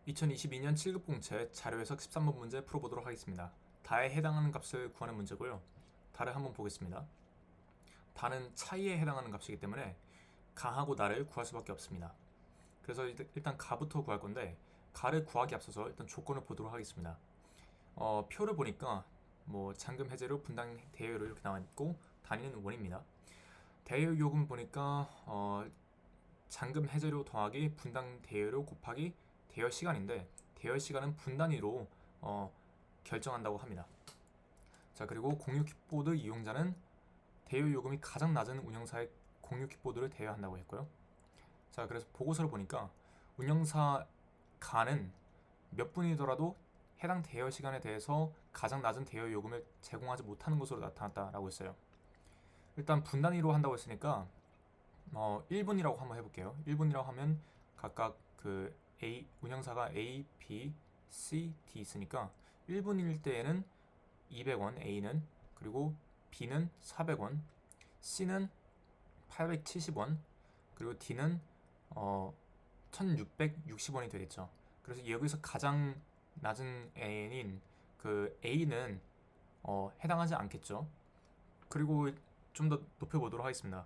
2022년 7급 공채 자료 해석 13번 문제 풀어보도록 하겠습니다. 다에 해당하는 값을 구하는 문제고요. 다를 한번 보겠습니다. 다는 차이에 해당하는 값이기 때문에 가하고 나를 구할 수밖에 없습니다. 그래서 일단 가부터 구할 건데 가를 구하기 앞서서 일단 조건을 보도록 하겠습니다. 표를 보니까 뭐 잔금 해제료, 분당 대여료 이렇게 나와 있고 단위는 원입니다. 대여 요금 보니까 잔금 해제료 더하기 분당 대여료 곱하기 대여 시간인데 대여 시간은 분 단위로 결정한다고 합니다. 자, 그리고 공유 킥보드 이용자는 대여 요금이 가장 낮은 운영사의 공유 킥보드를 대여한다고 했고요. 자, 그래서 보고서를 보니까 운영사 가는 몇 분이더라도 해당 대여 시간에 대해서 가장 낮은 대여 요금을 제공하지 못하는 것으로 나타났다라고 했어요. 일단 분 단위로 한다고 했으니까 1분이라고 한번 해볼게요. 1분이라고 하면 각각 그 운영사가 A, B, C, D 있으니까 1분일 때에는 200원 A는, 그리고 B는 400원, C는 870원, 그리고 D는 1660원이 되겠죠. 그래서 여기서 가장 낮은 N인 그 A는 해당하지 않겠죠. 그리고 좀 더 높여보도록 하겠습니다.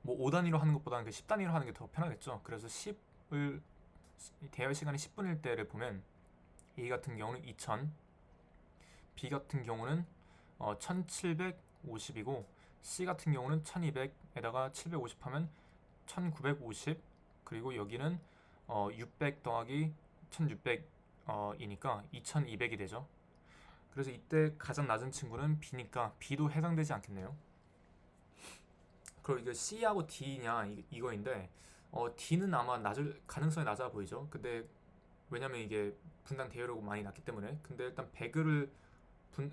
뭐 5단위로 하는 것보다는 그 10단위로 하는 게 더 편하겠죠. 그래서 10을 대여 시간이 10분일 때를 보면 A 같은 경우는 2000, B 같은 경우는 1750이고 C 같은 경우는 1200에다가 750 하면 1950, 그리고 여기는 600 더하기 1600 이니까 2200이 되죠. 그래서 이때 가장 낮은 친구는 B니까 B도 해당되지 않겠네요. 그리고 이게 C하고 D냐 이거인데 D는 아마 낮을 가능성이 낮아 보이죠. 근데 왜냐면 이게 분당 대여료가 많이 낮기 때문에. 근데 일단 100을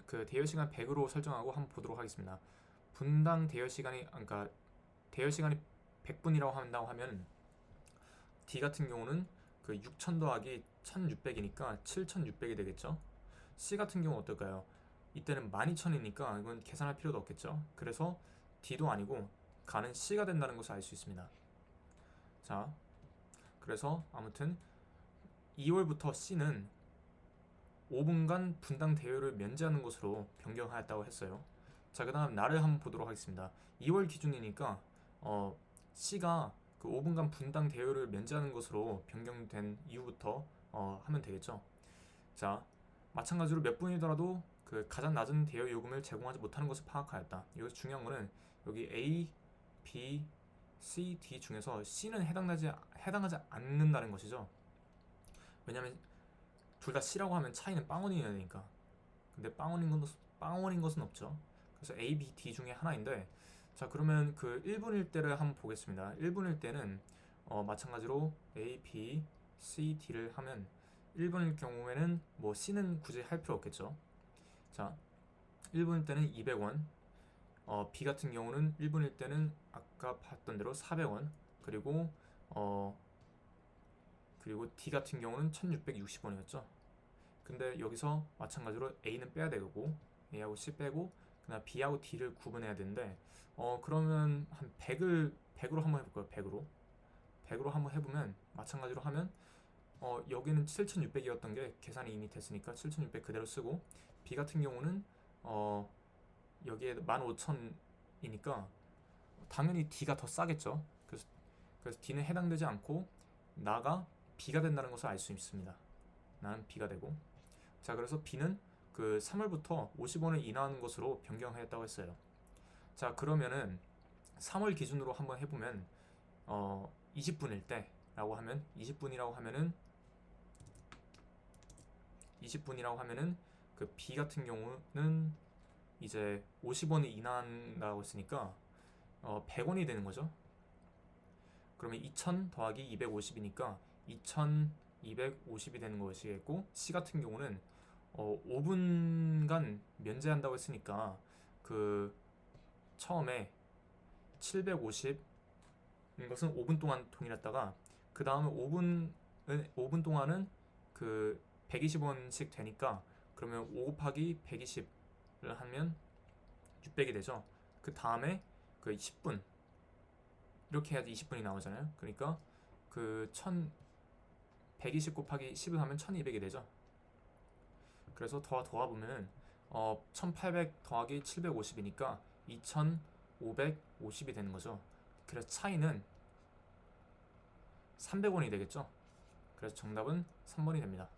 그 대여 시간 100으로 설정하고 한번 보도록 하겠습니다. 분당 대여 시간이 그러니까 대여 시간이 100분이라고 한다고 하면 D 같은 경우는 그 6000 더하기 1600이니까 7600이 되겠죠. C 같은 경우 어떨까요? 이때는 12000이니까 이건 계산할 필요도 없겠죠. 그래서 D도 아니고 가는 C가 된다는 것을 알 수 있습니다. 자, 그래서 아무튼 2월부터 C는 5분간 분당 대여를 면제하는 것으로 변경하였다고 했어요. 자, 그 다음 날을 한번 보도록 하겠습니다. 2월 기준이니까 C가 그 5분간 분당 대여를 면제하는 것으로 변경된 이후부터 하면 되겠죠. 자, 마찬가지로 몇 분이더라도 그 가장 낮은 대여 요금을 제공하지 못하는 것을 파악하였다. 여기서 중요한 거는 여기 A, B, C, D 중에서 C는 해당하지 않는다는 것이죠. 왜냐하면 둘 다 C라고 하면 차이는 빵원이어야 되니까. 근데 빵원인 것은 없죠. 그래서 A, B, D 중에 하나인데, 자, 그러면 그 1분일 때를 한번 보겠습니다. 1분일 때는 마찬가지로 A, B, C, D를 하면 1분일 경우에는 뭐 C는 굳이 할 필요 없겠죠. 자, 1분일 때는 200원, B 같은 경우는 1분일 때는 아까 봤던 대로 400원, 그리고 D 같은 경우는 1660원이었죠. 근데 여기서 마찬가지로 A는 빼야 되고 A하고 C 빼고 그다음 B하고 D를 구분해야 되는데 그러면 한 100으로 한번 해볼까요? 100으로 한번 해보면 마찬가지로 하면 여기는 7600이었던 게 계산이 이미 됐으니까 7600 그대로 쓰고 B 같은 경우는 여기에 15000이니까 당연히 D가 더 싸겠죠. 그래서 D는 해당되지 않고 나가 B가 된다는 것을 알 수 있습니다. 나는 B가 되고, 자, 그래서 B는 그 3월부터 50원을 인하하는 것으로 변경하였다고 했어요. 자, 그러면은 3월 기준으로 한번 해보면 20분일 때라고 하면 20분이라고 하면은 그 B 같은 경우는 이제 50원이 인하한다고 했으니까 100원이 되는 거죠. 그러면 2000 더하기 250이니까 2250이 되는 것이겠고, C 같은 경우는 5분간 면제한다고 했으니까 그 처음에 750 이것은 5분 동안 동일했다가 그 다음에 5분 동안은 그 120원씩 되니까 그러면 5 곱하기 120을 하면 600이 되죠. 그 다음에 그 10분 이렇게 해야지 20분이 나오잖아요. 그러니까 그 120 곱하기 10을 하면 1200이 되죠. 그래서 도와보면 1800 더하기 750이니까 2550이 되는 거죠. 그래서 차이는 300원이 되겠죠. 그래서 정답은 3번이 됩니다.